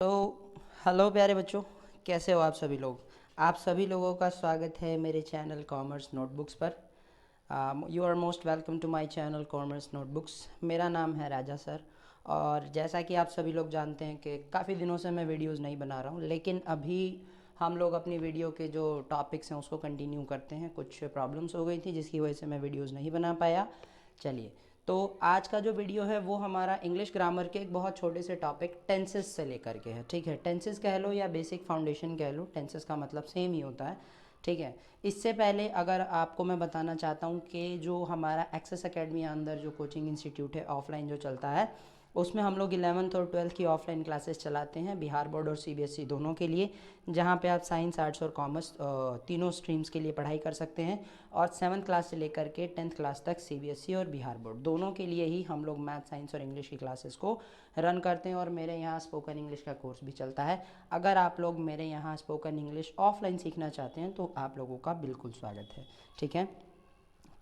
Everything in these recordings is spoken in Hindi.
तो हेलो प्यारे बच्चों, कैसे हो आप सभी लोग। आप सभी लोगों का स्वागत है मेरे चैनल कॉमर्स नोटबुक्स पर। You are most welcome to my channel Commerce Notebooks. मेरा नाम है राजा सर। और जैसा कि आप सभी लोग जानते हैं कि काफ़ी दिनों से मैं वीडियोस नहीं बना रहा हूँ, लेकिन अभी हम लोग अपनी वीडियो के जो टॉपिक्स हैं उसको कंटिन्यू करते हैं। कुछ प्रॉब्लम्स हो गई थी जिसकी वजह से मैं वीडियोज़ नहीं बना पाया। चलिए, तो आज का जो वीडियो है वो हमारा इंग्लिश ग्रामर के एक बहुत छोटे से टॉपिक टेंसेस से लेकर के है। ठीक है, टेंसेस कह लो या बेसिक फाउंडेशन कह लो, टेंसेस का मतलब सेम ही होता है। ठीक है, इससे पहले अगर आपको मैं बताना चाहता हूँ कि जो हमारा एक्सेस एकेडमी अंदर जो कोचिंग इंस्टीट्यूट है ऑफलाइन जो चलता है, उसमें हम लोग 11th और 12th की ऑफलाइन क्लासेस चलाते हैं बिहार बोर्ड और सीबीएसई दोनों के लिए, जहाँ पे आप साइंस, आर्ट्स और कॉमर्स तीनों स्ट्रीम्स के लिए पढ़ाई कर सकते हैं। और 7th क्लास से लेकर के 10th क्लास तक सीबीएसई और बिहार बोर्ड दोनों के लिए ही हम लोग मैथ, साइंस और इंग्लिश की क्लासेस को रन करते हैं। और मेरे यहाँ स्पोकन इंग्लिश का कोर्स भी चलता है। अगर आप लोग मेरे यहाँ स्पोकन इंग्लिश ऑफलाइन सीखना चाहते हैं तो आप लोगों का बिल्कुल स्वागत है। ठीक है,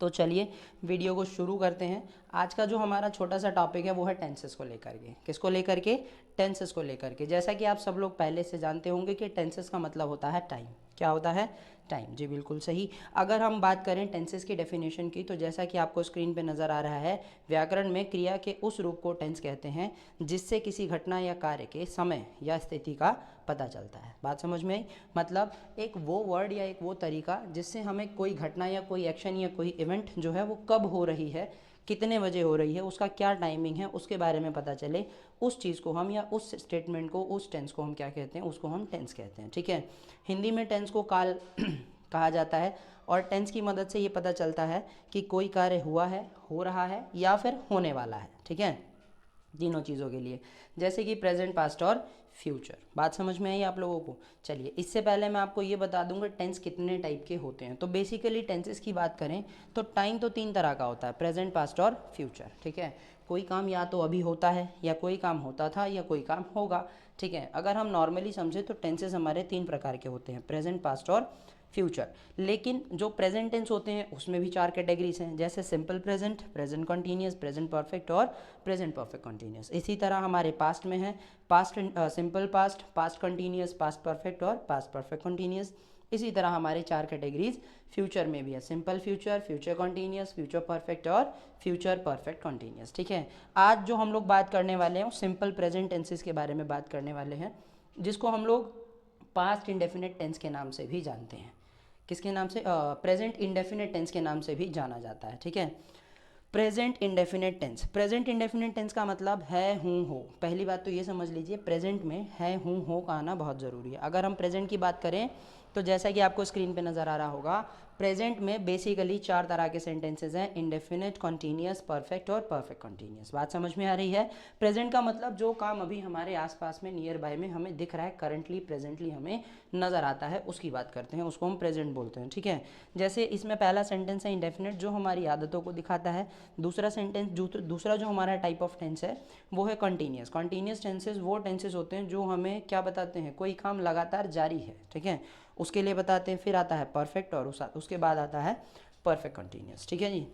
तो चलिए वीडियो को शुरू करते हैं। आज का जो हमारा छोटा सा टॉपिक है वो है टेंसेस को लेकर के। किसको लेकर के? टेंसेस को लेकर के। जैसा कि आप सब लोग पहले से जानते होंगे कि टेंसेस का मतलब होता है टाइम। क्या होता है? टाइम। जी बिल्कुल सही। अगर हम बात करें टेंसेस की डेफिनेशन की, तो जैसा कि आपको स्क्रीन पे नज़र आ रहा है, व्याकरण में क्रिया के उस रूप को टेंस कहते हैं जिससे किसी घटना या कार्य के समय या स्थिति का पता चलता है। बात समझ में आई? मतलब एक वो वर्ड या एक वो तरीका जिससे हमें कोई घटना या कोई एक्शन या कोई इवेंट जो है वो कब हो रही है, कितने बजे हो रही है, उसका क्या टाइमिंग है, उसके बारे में पता चले, उस चीज़ को हम या उस स्टेटमेंट को, उस टेंस को हम क्या कहते हैं? उसको हम टेंस कहते हैं। ठीक है, हिंदी में टेंस को काल कहा जाता है। और टेंस की मदद से ये पता चलता है कि कोई कार्य हुआ है, हो रहा है या फिर होने वाला है। ठीक है, तीनों चीज़ों के लिए, जैसे कि प्रेजेंट, पास्ट और फ्यूचर। बात समझ में आई आप लोगों को? चलिए, इससे पहले मैं आपको ये बता दूंगा टेंस कितने टाइप के होते हैं। तो बेसिकली टेंसेस की बात करें तो टाइम तो 3 तरह का होता है, प्रेजेंट, पास्ट और फ्यूचर। ठीक है, कोई काम या तो अभी होता है, या कोई काम होता था, या कोई काम होगा। ठीक है, अगर हम नॉर्मली समझे तो टेंसेस हमारे 3 प्रकार के होते हैं, प्रेजेंट, पास्ट और फ्यूचर। लेकिन जो प्रेजेंट टेंस होते हैं उसमें भी 4 कैटेगरीज हैं, जैसे simple present, present continuous, present perfect और प्रेजेंट परफेक्ट कॉन्टीन्यूस। इसी तरह हमारे पास्ट में है past simple past, past continuous, past perfect और पास्ट परफेक्ट कॉन्टीन्यूस। इसी तरह हमारे 4 कैटेगरीज फ्यूचर में भी है, simple future, future continuous, future perfect और फ्यूचर परफेक्ट कॉन्टीन्यूस। ठीक है, आज जो हम लोग बात करने वाले हैं वो सिंपल प्रेजेंट टेंसेस के बारे में बात करने वाले हैं, जिसको हम लोग पास्ट इंडेफिनिट टेंस के नाम से भी जानते हैं। किसके नाम से? प्रेजेंट इंडेफिनिट टेंस के नाम से भी जाना जाता है। ठीक है, present indefinite tense. Present indefinite tense का मतलब है, हूँ, हो। पहली बात तो ये समझ लीजिए, प्रेजेंट में है, हूँ, हो का आना बहुत ज़रूरी है। अगर हम प्रेजेंट की बात करें तो जैसा कि आपको स्क्रीन पे नज़र आ रहा होगा, प्रेजेंट में बेसिकली 4 तरह के सेंटेंसेज हैं, इंडेफिनिट, कॉन्टीन्यूस, परफेक्ट और परफेक्ट कॉन्टीन्यूस। बात समझ में आ रही है? प्रेजेंट का मतलब जो काम अभी हमारे आसपास में, नियर बाय में हमें दिख रहा है, करंटली प्रेजेंटली हमें नज़र आता है, उसकी बात करते हैं, उसको हम प्रेजेंट बोलते हैं। ठीक है, जैसे इसमें पहला सेंटेंस है इंडेफिनिट, जो हमारी आदतों को दिखाता है। दूसरा सेंटेंस, दूसरा जो हमारा टाइप ऑफ टेंस है वो है कॉन्टीन्यूस। कॉन्टीन्यूस टेंसेस वो टेंसेस होते हैं जो हमें क्या बताते हैं? कोई काम लगातार जारी है। ठीक है, उसके लिए बताते हैं। फिर आता है परफेक्ट और उसके बाद आता है परफेक्ट कॉन्टीन्यूस। ठीक है जी,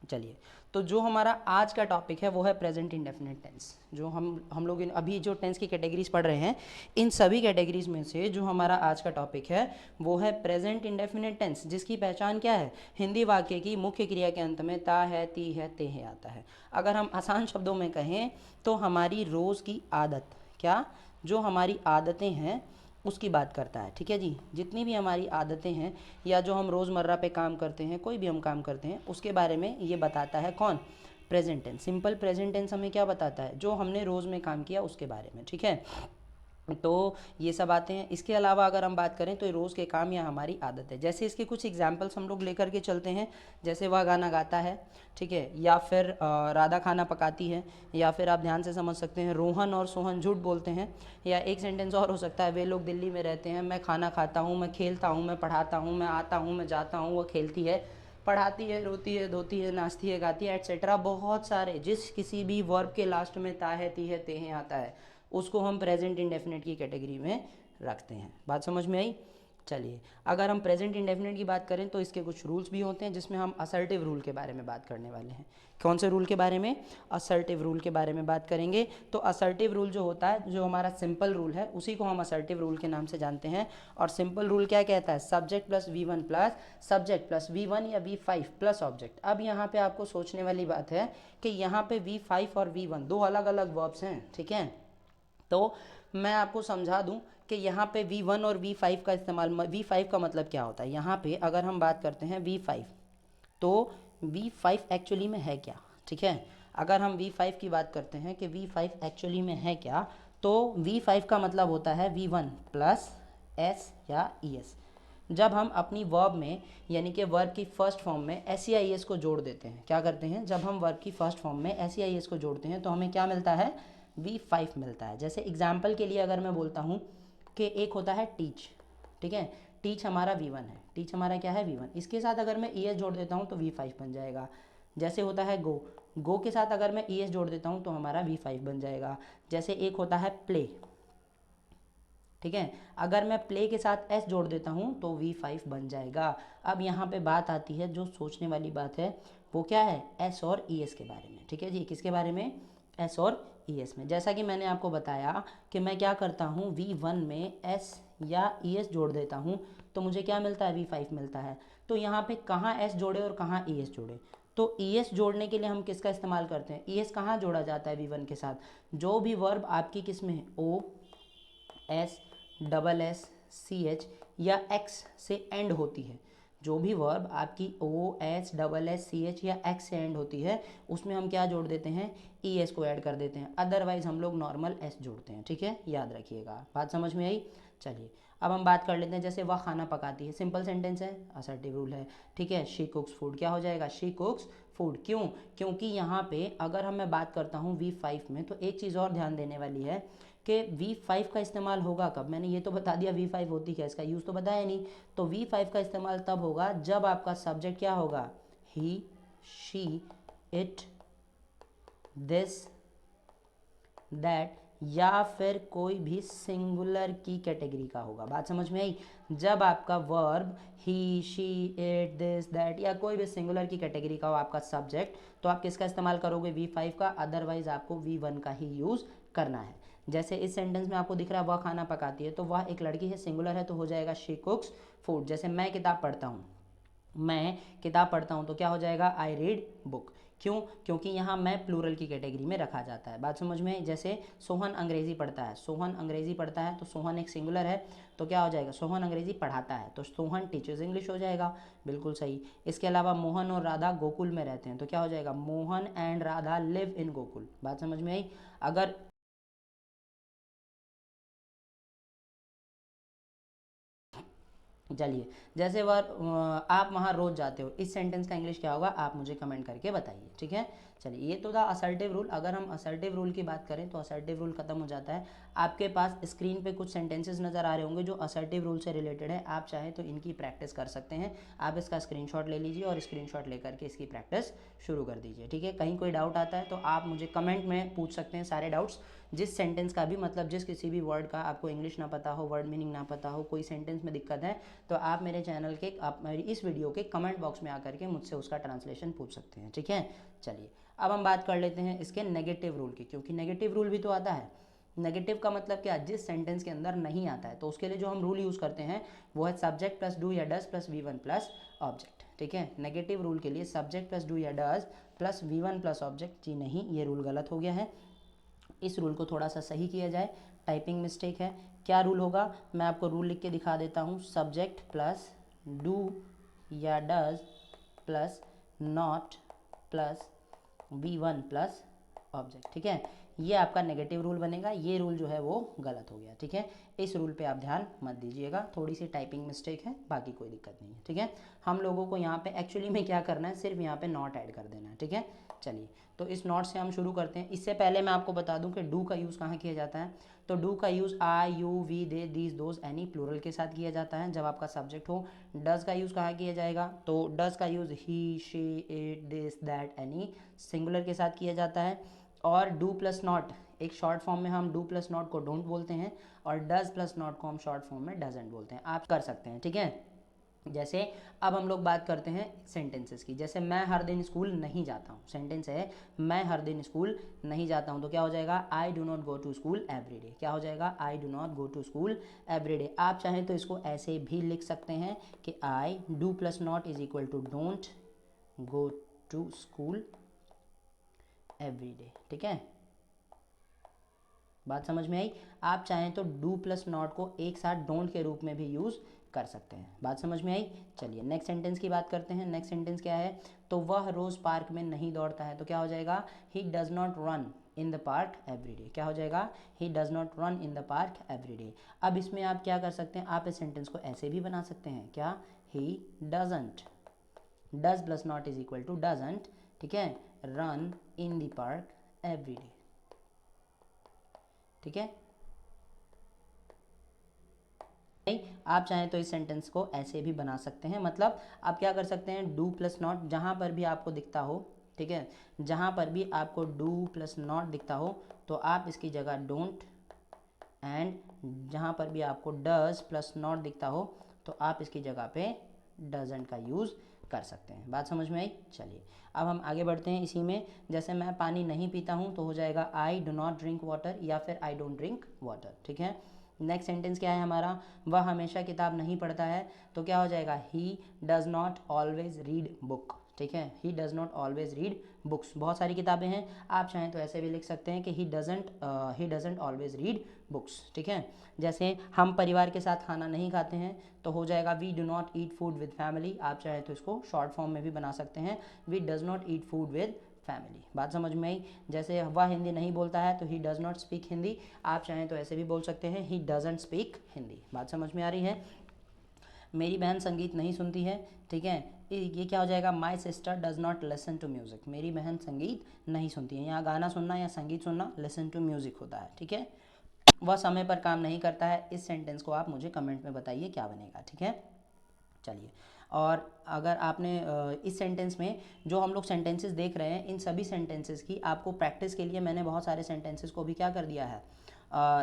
चलिए, तो जो हमारा आज का टॉपिक है वो है प्रेजेंट इंडेफिनिट टेंस। जो हम लोग अभी जो टेंस की कैटेगरीज पढ़ रहे हैं, इन सभी कैटेगरीज में से जो हमारा आज का टॉपिक है वो है प्रेजेंट इंडेफिनिट टेंस, जिसकी पहचान क्या है? हिंदी वाक्य की मुख्य क्रिया के अंत में ता है, ती है, ते है आता है। अगर हम आसान शब्दों में कहें तो हमारी रोज़ की आदत, क्या? जो हमारी आदतें हैं उसकी बात करता है। ठीक है जी, जितनी भी हमारी आदतें हैं या जो हम रोज़मर्रा पे काम करते हैं, कोई भी हम काम करते हैं, उसके बारे में ये बताता है। कौन? Present tense. Simple present tense हमें क्या बताता है? जो हमने रोज़ में काम किया उसके बारे में। ठीक है, तो ये सब आते हैं। इसके अलावा अगर हम बात करें तो ये रोज़ के काम या हमारी आदत है। जैसे इसके कुछ एग्जाम्पल्स हम लोग लेकर के चलते हैं, जैसे वह गाना गाता है, ठीक है, या फिर राधा खाना पकाती है, या फिर आप ध्यान से समझ सकते हैं रोहन और सोहन झूठ बोलते हैं, या एक सेंटेंस और हो सकता है वे लोग दिल्ली में रहते हैं, मैं खाना खाता हूँ, मैं खेलता हूँ, मैं पढ़ाता हूँ, मैं आता हूँ, मैं जाता हूँ, वो खेलती है, पढ़ाती है, रोती है, धोती है, नाचती है, गाती है, एट्सेट्रा। बहुत सारे, जिस किसी भी वर्ब के लास्ट में ता है, ती है, ते है आता है, उसको हम प्रेजेंट इंडेफिनिट की कैटेगरी में रखते हैं। बात समझ में आई? चलिए, अगर हम प्रेजेंट इंडेफिनिट की बात करें तो इसके कुछ रूल्स भी होते हैं, जिसमें हम असर्टिव रूल के बारे में बात करने वाले हैं। कौन से रूल के बारे में? असर्टिव रूल के बारे में बात करेंगे। तो असर्टिव रूल जो होता है, जो हमारा सिंपल रूल है, उसी को हम असर्टिव रूल के नाम से जानते हैं। और सिंपल रूल क्या कहता है? Subject plus V1 plus subject plus V1 या V5 प्लस ऑब्जेक्ट। अब यहाँ पे आपको सोचने वाली बात है कि यहाँ पे V5 और V1 दो अलग अलग वर्ब्स हैं, ठीक है। तो मैं आपको समझा दूं कि यहाँ पे V1 और V5 का इस्तेमाल, V5 का मतलब क्या होता है। यहाँ पे अगर हम बात करते हैं V5, तो V5 एक्चुअली में है क्या, ठीक है। अगर हम V5 की बात करते हैं कि V5 एक्चुअली में है क्या, तो V5 का मतलब होता है V1 प्लस S या ES। जब हम अपनी वर्ब में, यानी कि वर्ब की फर्स्ट फॉर्म में एस या ई एस को जोड़ देते हैं, क्या करते हैं, जब हम वर्ब की फर्स्ट फॉर्म में एस या ई एस को जोड़ते हैं तो हमें क्या मिलता है? V5 मिलता है। जैसे एग्जाम्पल के लिए अगर मैं बोलता हूँ कि एक होता है टीच, ठीक है, टीच हमारा V1 है, टीच हमारा क्या है? V1। इसके साथ अगर मैं ई एस जोड़ देता हूँ तो V5 बन जाएगा। जैसे होता है गो, गो के साथ अगर मैं ई एस जोड़ देता हूँ तो हमारा V5 बन जाएगा। जैसे एक होता है प्ले, ठीक है, अगर मैं प्ले के साथ एस जोड़ देता हूँ तो V5 बन जाएगा। अब यहाँ पे बात आती है, जो सोचने वाली बात है वो क्या है? एस और ई एस के बारे में, ठीक है जी। किसके बारे में? एस और ई एस में। जैसा कि मैंने आपको बताया कि मैं क्या करता हूँ, V1 में एस या ई एस जोड़ देता हूँ तो मुझे क्या मिलता है? V5 मिलता है। तो यहाँ पे कहाँ एस जोड़े और कहाँ ई एस जोड़े? तो ई एस जोड़ने के लिए हम किसका इस्तेमाल करते हैं? ई एस कहाँ जोड़ा जाता है V1 के साथ? जो भी वर्ब आपकी किस में है, O S double S C H या एक्स से एंड होती है, जो भी वर्ब आपकी O S double S C H या एक्स से एंड होती है, उसमें हम क्या जोड़ देते हैं? ई एस को ऐड कर देते हैं। अदरवाइज हम लोग नॉर्मल एस जोड़ते हैं, ठीक है, याद रखिएगा। बात समझ में आई? चलिए, अब हम बात कर लेते हैं। जैसे वह खाना पकाती है, सिंपल सेंटेंस है, असर्टिव रूल है, ठीक है। शी कुक्स फूड, क्या हो जाएगा? She कुक्स food. क्यों? क्योंकि यहाँ पे अगर हम मैं बात करता हूँ V5 में, तो एक चीज़ और ध्यान देने वाली है कि V5 का इस्तेमाल होगा कब? मैंने ये तो बता दिया V5 होती क्या, इसका यूज़ तो बताया नहीं। तो V5 का इस्तेमाल तब होगा जब आपका सब्जेक्ट क्या होगा? ही, शी, इट, दिस, दैट, या फिर कोई भी सिंगुलर की कैटेगरी का होगा। बात समझ में आई? जब आपका verb he, she, it, this, that या कोई भी सिंगुलर की कैटेगरी का हो आपका सब्जेक्ट, तो आप किसका इस्तेमाल करोगे? V5 का। अदरवाइज आपको V1 का ही यूज़ करना है। जैसे इस सेंटेंस में आपको दिख रहा है वह खाना पकाती है, तो वह एक लड़की है, सिंगुलर है, तो हो जाएगा शी कुक्स फूड। जैसे मैं किताब पढ़ता हूँ, मैं किताब पढ़ता हूँ, तो क्या हो जाएगा? I read book. क्यों? क्योंकि यहाँ मैं प्लूरल की कैटेगरी में रखा जाता है। बात समझ में? जैसे सोहन अंग्रेज़ी पढ़ता है, सोहन अंग्रेज़ी पढ़ता है, तो सोहन एक सिंगुलर है, तो क्या हो जाएगा? सोहन अंग्रेज़ी पढ़ाता है, तो सोहन टीचर्स इंग्लिश हो जाएगा। बिल्कुल सही। इसके अलावा मोहन और राधा गोकुल में रहते हैं, तो क्या हो जाएगा? Mohan and Radha live in Gokul. बात समझ में आई? अगर चलिए, जैसे वह आप वहाँ रोज जाते हो, इस सेंटेंस का इंग्लिश क्या होगा? आप मुझे कमेंट करके बताइए, ठीक है। चलिए, ये तो था असर्टिव रूल। अगर हम असर्टिव रूल की बात करें तो असर्टिव रूल खत्म हो जाता है। आपके पास स्क्रीन पे कुछ सेंटेंसेस नज़र आ रहे होंगे जो असर्टिव रूल से रिलेटेड है। आप चाहें तो इनकी प्रैक्टिस कर सकते हैं। आप इसका स्क्रीनशॉट ले लीजिए और स्क्रीनशॉट लेकर के इसकी प्रैक्टिस शुरू कर दीजिए, ठीक है। कहीं कोई डाउट आता है तो आप मुझे कमेंट में पूछ सकते हैं सारे डाउट्स। जिस सेंटेंस का भी मतलब, जिस किसी भी वर्ड का आपको इंग्लिश ना पता हो, वर्ड मीनिंग ना पता हो, कोई सेंटेंस में दिक्कत है, तो आप मेरे चैनल के, आप मेरी इस वीडियो के कमेंट बॉक्स में आकर के मुझसे उसका ट्रांसलेशन पूछ सकते हैं, ठीक है। चलिए, अब हम बात कर लेते हैं इसके नेगेटिव रूल की, क्योंकि नेगेटिव रूल भी तो आता है। नेगेटिव का मतलब क्या? जिस सेंटेंस के अंदर नहीं आता है, तो उसके लिए जो हम रूल यूज़ करते हैं वो है सब्जेक्ट प्लस डू या does plus V1 plus object, ठीक है। नेगेटिव रूल के लिए सब्जेक्ट प्लस डू या does plus V1 plus object, जी नहीं, ये रूल गलत हो गया है। इस रूल को थोड़ा सा सही किया जाए, टाइपिंग मिस्टेक है। क्या रूल होगा? मैं आपको रूल लिख के दिखा देता हूँ। सब्जेक्ट प्लस डू या does plus not plus V1 plus object, ठीक है। ये आपका नेगेटिव रूल बनेगा। ये रूल जो है वो गलत हो गया, ठीक है। इस रूल पे आप ध्यान मत दीजिएगा, थोड़ी सी टाइपिंग मिस्टेक है, बाकी कोई दिक्कत नहीं है, ठीक है। हम लोगों को यहाँ पे एक्चुअली में क्या करना है, सिर्फ यहाँ पे नॉट ऐड कर देना है, ठीक है। चलिए, तो इस नॉट से हम शुरू करते हैं। इससे पहले मैं आपको बता दूं कि डू का यूज़ कहाँ किया जाता है। तो डू का use I, you, we, they, these, those, any plural के साथ किया जाता है जब आपका सब्जेक्ट हो। डज का यूज़ कहाँ किया जाएगा? तो डज का use he, she, it, this, that, any singular के साथ किया जाता है। और डू प्लस नॉट एक शॉर्ट फॉर्म में हम डू प्लस नॉट को डोंट बोलते हैं और डज प्लस नॉट को हम शॉर्ट फॉर्म में डजंट बोलते हैं। आप कर सकते हैं, ठीक है। जैसे अब हम लोग बात करते हैं सेंटेंसेस की। जैसे मैं हर दिन स्कूल नहीं जाता हूँ, सेंटेंस है मैं हर दिन स्कूल नहीं जाता हूँ, तो क्या हो जाएगा I do not go to school every day. क्या हो जाएगा I do not go to school every day. आप चाहें तो इसको ऐसे भी लिख सकते हैं कि I do plus not is equal to don't go to school every day, ठीक है। बात समझ में आई। आप चाहें तो डू प्लस नॉट को एक साथ डोंट के रूप में भी यूज़ कर सकते हैं। बात समझ में आई। चलिए नेक्स्ट सेंटेंस की बात करते हैं। नेक्स्ट सेंटेंस क्या है, तो वह रोज़ पार्क में नहीं दौड़ता है, तो क्या हो जाएगा he does not run in the park every day. क्या हो जाएगा he does not run in the park every day. अब इसमें आप क्या कर सकते हैं, आप इस सेंटेंस को ऐसे भी बना सकते हैं, क्या he doesn't, does plus not is equal to doesn't, ठीक है, run in the park every day, ठीक है। नहीं, आप चाहें तो इस सेंटेंस को ऐसे भी बना सकते हैं। मतलब आप क्या कर सकते हैं, डू प्लस नॉट जहाँ पर भी आपको दिखता हो, ठीक है, जहाँ पर भी आपको डू प्लस नॉट दिखता हो तो आप इसकी जगह डोंट, एंड जहाँ पर भी आपको डज प्लस नॉट दिखता हो तो आप इसकी जगह पे डजंट का यूज़ कर सकते हैं। बात समझ में आई। चलिए अब हम आगे बढ़ते हैं इसी में। जैसे मैं पानी नहीं पीता हूँ तो हो जाएगा I do not drink water या फिर आई डोंट ड्रिंक वाटर, ठीक है। नेक्स्ट सेंटेंस क्या है हमारा, वह हमेशा किताब नहीं पढ़ता है, तो क्या हो जाएगा he does not always read book, ठीक है, he does not always read books. बहुत सारी किताबें हैं, आप चाहें तो ऐसे भी लिख सकते हैं कि he doesn't always read books, ठीक है। जैसे हम परिवार के साथ खाना नहीं खाते हैं तो हो जाएगा we do not eat food with family. आप चाहें तो इसको शॉर्ट फॉर्म में भी बना सकते हैं, we does not eat food with family. बात समझ में आई। जैसे वह हिंदी नहीं बोलता है तो he does not speak Hindi. आप चाहें तो ऐसे भी बोल सकते हैं ही डजंट स्पीक हिंदी। बात समझ में आ रही है। मेरी बहन संगीत नहीं सुनती है, ठीक है, ये क्या हो जाएगा my sister does not listen to music. मेरी बहन संगीत नहीं सुनती है, यहाँ गाना सुनना या संगीत सुनना लिसन टू म्यूज़िक होता है, ठीक है। वह समय पर काम नहीं करता है। इस सेंटेंस को आप मुझे कमेंट में बताइए क्या बनेगा, ठीक है। चलिए, और अगर आपने इस सेंटेंस में जो हम लोग सेंटेंसेस देख रहे हैं, इन सभी सेंटेंसेस की आपको प्रैक्टिस के लिए मैंने बहुत सारे सेंटेंसेस को भी क्या कर दिया है,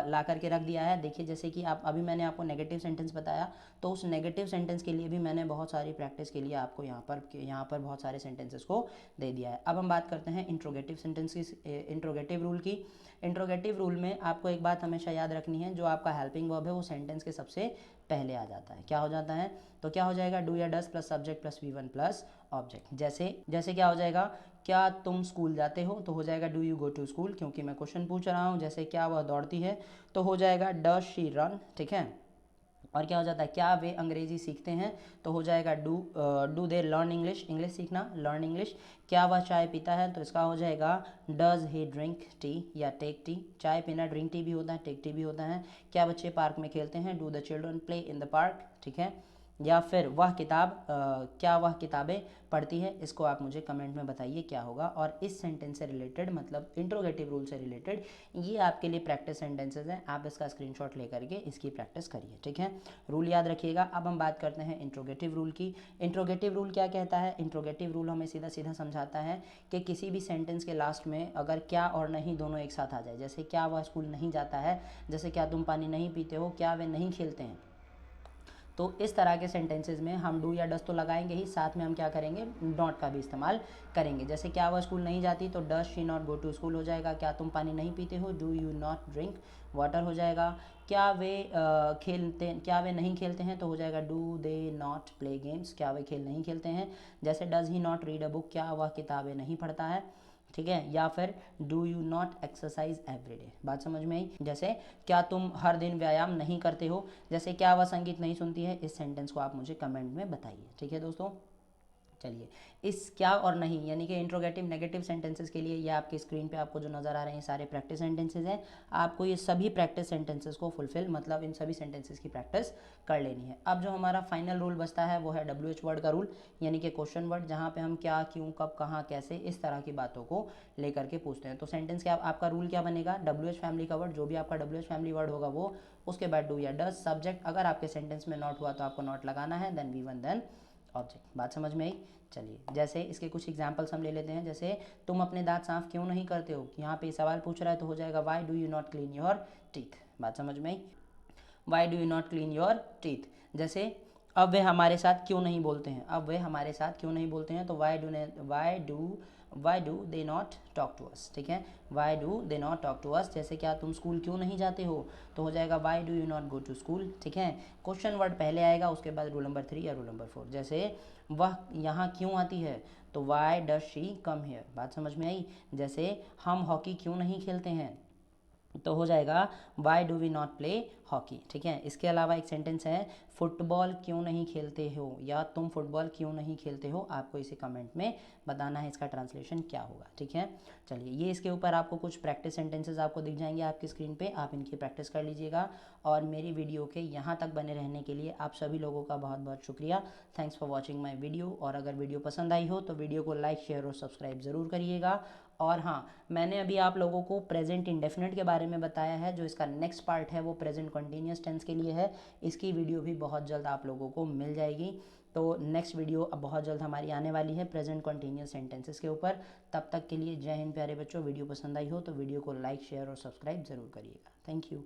ला करके रख दिया है। देखिए जैसे कि आप अभी मैंने आपको नेगेटिव सेंटेंस बताया, तो उस नेगेटिव सेंटेंस के लिए भी मैंने बहुत सारी प्रैक्टिस के लिए आपको यहाँ पर बहुत सारे सेंटेंसेस को दे दिया है। अब हम बात करते हैं इंट्रोगेटिव सेंटेंस की, इंट्रोगेटिव रूल की। इंट्रोगेटिव रूल में आपको एक बात हमेशा याद रखनी है, जो आपका हेल्पिंग वर्ब है वो सेंटेंस के सबसे पहले आ जाता है। क्या हो जाता है, तो क्या हो जाएगा डू या does plus subject plus V one plus object. जैसे जैसे क्या हो जाएगा, क्या तुम स्कूल जाते हो, तो हो जाएगा do you go to school, क्योंकि मैं क्वेश्चन पूछ रहा हूँ। जैसे क्या वह दौड़ती है, तो हो जाएगा डज शी रन, ठीक है। और क्या हो जाता है, क्या वे अंग्रेजी सीखते हैं, तो हो जाएगा do they learn English, English सीखना, लर्न इंग्लिश। क्या वह चाय पीता है, तो इसका हो जाएगा डज ही ड्रिंक टी या टेक टी। चाय पीना ड्रिंक टी भी होता है, टेक टी भी होता है। क्या बच्चे पार्क में खेलते हैं, do the children play in the park, ठीक है। या फिर वह क्या वह किताबें पढ़ती है, इसको आप मुझे कमेंट में बताइए क्या होगा। और इस सेंटेंस से रिलेटेड, मतलब इंट्रोगेटिव रूल से रिलेटेड, ये आपके लिए प्रैक्टिस सेंटेंसेस हैं। आप इसका स्क्रीनशॉट लेकर के इसकी प्रैक्टिस करिए, ठीक है। रूल याद रखिएगा। अब हम बात करते हैं इंट्रोगेटिव रूल की। इंट्रोगेटिव रूल क्या कहता है, इंट्रोगेटिव रूल हमें सीधा सीधा समझाता है कि किसी भी सेंटेंस के लास्ट में अगर क्या और नहीं दोनों एक साथ आ जाए, जैसे क्या वह स्कूल नहीं जाता है, जैसे क्या तुम पानी नहीं पीते हो, क्या वे नहीं खेलते हैं, तो इस तरह के सेंटेंसेस में हम डू या डस तो लगाएंगे ही, साथ में हम क्या करेंगे, नॉट का भी इस्तेमाल करेंगे। जैसे क्या वह स्कूल नहीं जाती, तो does she not go to school हो जाएगा। क्या तुम पानी नहीं पीते हो, do you not drink water हो जाएगा। क्या वे नहीं खेलते हैं, तो हो जाएगा do they not play games. क्या वे खेल नहीं खेलते हैं। जैसे does he not read a book, क्या वह किताबें नहीं पढ़ता है, ठीक है। या फिर do you not exercise every day. बात समझ में आई। जैसे क्या तुम हर दिन व्यायाम नहीं करते हो, जैसे क्या वह संगीत नहीं सुनती है। इस सेंटेंस को आप मुझे कमेंट में बताइए, ठीक है दोस्तों। चलिए, इस क्या और नहीं यानी कि इंट्रोगेटिव नेगेटिव सेंटेंसेस के लिए ये आपकी स्क्रीन पे आपको जो नज़र आ रहे हैं सारे प्रैक्टिस सेंटेंसेस हैं। आपको ये सभी प्रैक्टिस सेंटेंसेस को फुलफिल, मतलब इन सभी सेंटेंसेस की प्रैक्टिस कर लेनी है। अब जो हमारा फाइनल रूल बचता है वो है WH वर्ड का रूल, यानी कि क्वेश्चन वर्ड, जहाँ पे हम क्या, क्यों, कब, कहाँ, कैसे, इस तरह की बातों को लेकर के पूछते हैं। तो सेंटेंस क्या, आपका रूल क्या बनेगा, WH फैमिली का वर्ड, जो भी आपका WH फैमिली वर्ड होगा वो, उसके बाद डू या डज, सब्जेक्ट अगर आपके सेंटेंस में नॉट हुआ तो आपको नॉट लगाना है, देन V1 देन ऑब्जेक्ट। बात समझ में आई? चलिए, जैसे इसके कुछ एग्जांपल्स हम ले लेते हैं। जैसे तुम अपने दांत साफ क्यों नहीं करते हो, यहाँ पे सवाल पूछ रहा है तो हो जाएगा why do you not clean your teeth. बात समझ में आई? Why do you not clean your teeth. जैसे अब वे हमारे साथ क्यों नहीं बोलते हैं, अब वे हमारे साथ क्यों नहीं बोलते हैं, तो why do they not talk to us. ठीक है, why do they not talk to us. जैसे क्या तुम स्कूल क्यों नहीं जाते हो, तो हो जाएगा why do you not go to school. ठीक है, क्वेश्चन वर्ड पहले आएगा, उसके बाद रूल नंबर 3 या रूल नंबर 4। जैसे वह यहाँ क्यों आती है, तो why does she come here. बात समझ में आई? जैसे हम हॉकी क्यों नहीं खेलते हैं, तो हो जाएगा why do we not play hockey. ठीक है, इसके अलावा एक सेंटेंस है, फुटबॉल क्यों नहीं खेलते हो, या तुम फुटबॉल क्यों नहीं खेलते हो, आपको इसे कमेंट में बताना है इसका ट्रांसलेशन क्या होगा। ठीक है, चलिए, ये इसके ऊपर आपको कुछ प्रैक्टिस सेंटेंसेस आपको दिख जाएंगे आपकी स्क्रीन पे, आप इनकी प्रैक्टिस कर लीजिएगा। और मेरी वीडियो के यहाँ तक बने रहने के लिए आप सभी लोगों का बहुत बहुत शुक्रिया। Thanks for watching my video. और अगर वीडियो पसंद आई हो तो वीडियो को लाइक, शेयर और सब्सक्राइब ज़रूर करिएगा। और हाँ, मैंने अभी आप लोगों को प्रेजेंट इंडेफिनिट के बारे में बताया है, जो इसका नेक्स्ट पार्ट है वो प्रेजेंट कंटिन्यूस टेंस के लिए है। इसकी वीडियो भी बहुत जल्द आप लोगों को मिल जाएगी। तो नेक्स्ट वीडियो अब बहुत जल्द हमारी आने वाली है प्रेजेंट कंटिन्यूस सेंटेंसेस के ऊपर। तब तक के लिए जय हिंद प्यारे बच्चों। वीडियो पसंद आई हो तो वीडियो को लाइक, शेयर और सब्सक्राइब ज़रूर करिएगा। Thank you.